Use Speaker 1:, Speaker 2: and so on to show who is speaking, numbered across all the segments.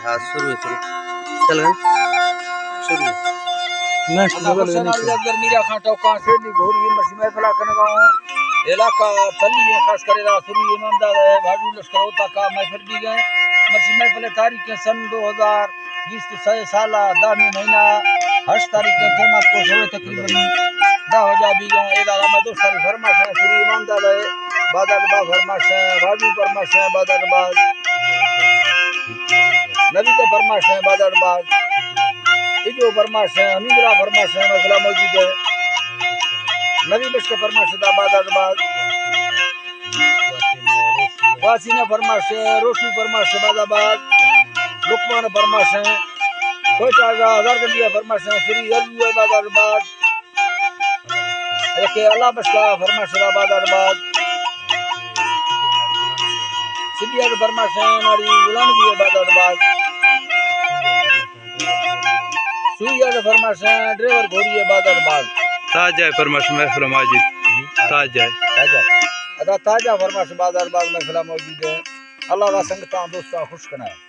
Speaker 1: हाँ शुरू चल गए शुरू नेक्स्ट लेवल है नीचे
Speaker 2: अगर मीरा खां टोका से दी घोरी मसी में फला करने गांव इलाका तली है खास करे शुरू ईमानदार है भाजू लश्कर होता का मैं फिर भी गए मसी में फले तारीख सन 2020 तो 6 साल 10 महीना 8 तारीख के टेमत को होए तकरीबन 10 हो भी गए इलाका में दोस्त सारी फरमाश है शुरू ईमानदार है बादल बा फरमाश है भाजू फरमाश है बादल बा नबी तो फरमाश है बादल बा इजो फरमाश है हमीदरा फरमाश है मसला मौजूद है नबी बश के फरमाश दा बादाबाद वासीना फरमाश है रोशू फरमाश है बादाबाद लुकमान फरमाश है कोटा हजार गंडिया फरमाश है श्री अरबी बादाबाद एक अल्लाह बश का फरमाश दा बादाबाद सिबिया के फरमाश है नारी गुलाम भी बादाबाद सुइया के फरमाश है ड्राइवर घोड़ी बादाबाद
Speaker 1: ताजा फरमाश महफिल माजिद ताजा
Speaker 2: ताजा फरमाश बादाबाद महफिल मौजूद है अल्लाह का संगता दोस्ता खुश करना है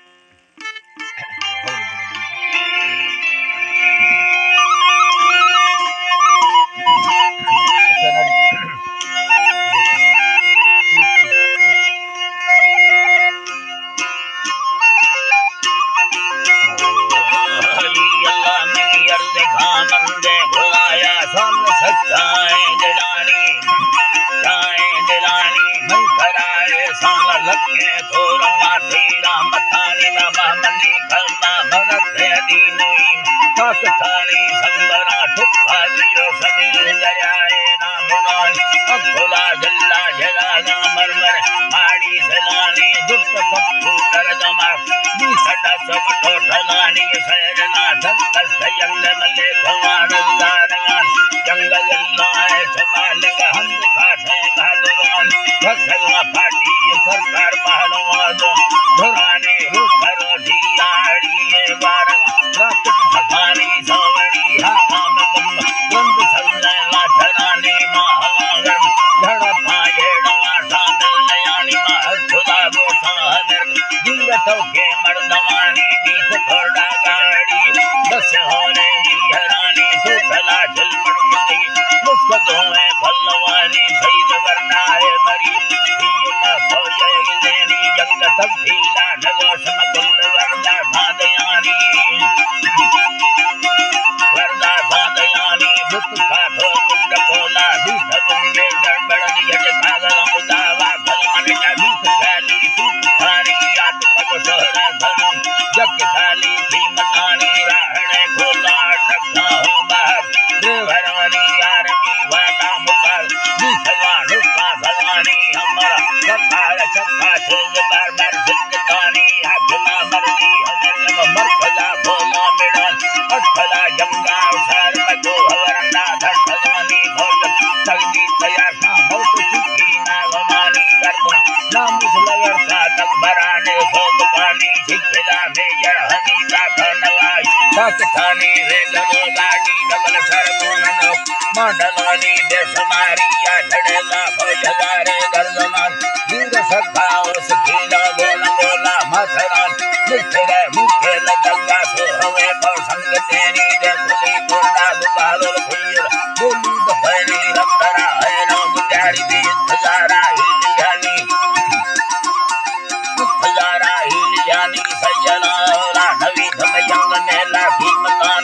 Speaker 2: मंडलानी देश मारिया धड़ेला भजगारे गर्दमान वीर सद्भाव सखीला गोला गोला मथरान निखरे मुखे लगंगा सो हवे संग तेरी देखली कोना दुबारो फूल बोली दफनी रंगरा है नो गुजारी दी हजारा हिलियानी सयना रा नवी धमयंग ने लाठी मकान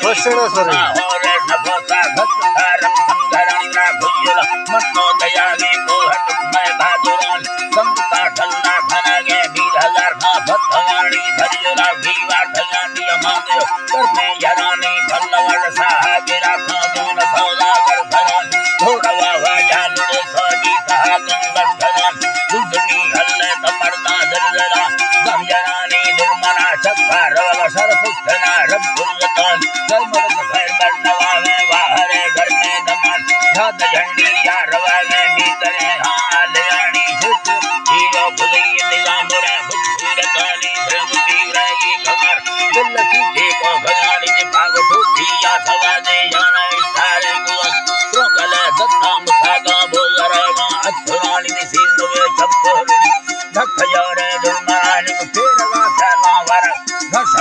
Speaker 2: और नफसा भक्त तारम संगरानी ना भुजल मनो दयाली मोहट मैं भादुरान संगता ठल्ला खनगे 20,000 का भक्तवाणी धरियला भीवा ठगानी अमादेव करने यरानी भल्लवड़ साहबिरा खादून सौदागर धरान घोड़वा वाजानुरे सोनी कहा गंगस धरान दुधनी हल्ले तमरना दलदला गंजनानी दुर्मना चक्का रवल सरपुष्टना रब्बुल्लतान जयमरत खैर बरनवा में बाहरे घर में दमान झाद झंडी या रवा में भीतरे हालियानी झुक हीरो फुली निजामुरे बुद्धूर काली धर्मती रही कमर दिल सीधे को भगानी ने भाग ठोकी या सवादे जाना इशारे गुआ प्रोगल दत्ता मुसागा बोल रहेगा अथुरानी ने सिंधु में चंपोरी धक यारे दुर्मरानी तेरवा चला वर घस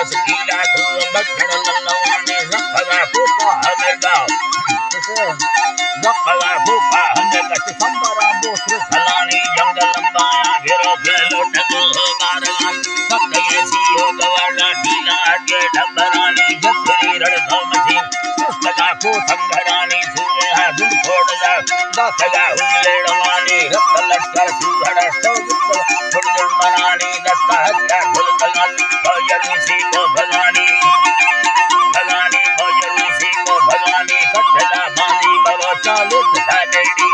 Speaker 2: बोस गीला तू बखड़ लल्लवानी रखवा फूका हमें गाओ रखवा फूका हमें गच संबरा बोस सलानी जंगल लंबाया घेरो घेलो टको मारवा सत्य सीओ गवाड़ा ढीला आगे डबरानी जत्तरी रण मसी पुस्तका को संघरानी सूर्य गुण फोड़ला दसगा हुलेड़वानी रक्त लश्कर सुहड़ सौगुप्त फुटल मनानी दस्ता हत्या खुलकलाल भजर ऋषि को भगानी भजर ऋषि को भगानी कठला बानी बलो चालित था डेडी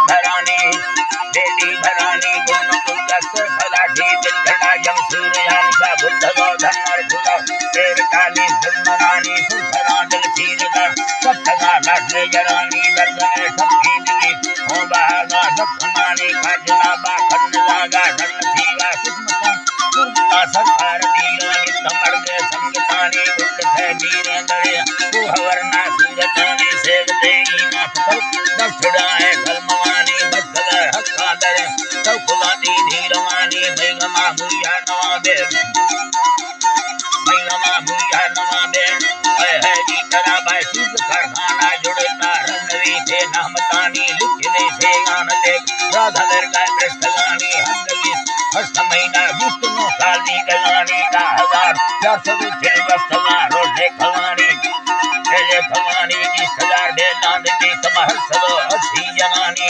Speaker 2: भरानी दोनों कुलस फलाठी बिल्डना जम सूर्यांशा बुद्ध गोधन और भुला तेर काली धर्मरानी सुधरा दिल चीरगा सत्तगा लाडले जरानी दर्दने ठप्पी दिली हो बहागा दक्षमानी काजना बाखंड लागा धन थीवा किस्मता सुरता सरकार दीवानी तमड़गे संगतानी गुल्ड थे मीरे दरिया कुहवरना सूरतानी सेवते ईना पतल दक्षिणाए धर्मवानी बद्धगा हक्का दर सौकुलानी धीरवानी मैगमा मुया नवाबे है गीतरा बाय सूज कारखाना जुड़ना रंगवी थे नामतानी लिखने से गान देख राधा दरगाह प्रस्थगानी हंगवी हस्त महीना विष्णु काली गलानी का 1400 वस्तगा रोडे खवानी जिस हजार दे नांद दी समहर सदो 80 जनानी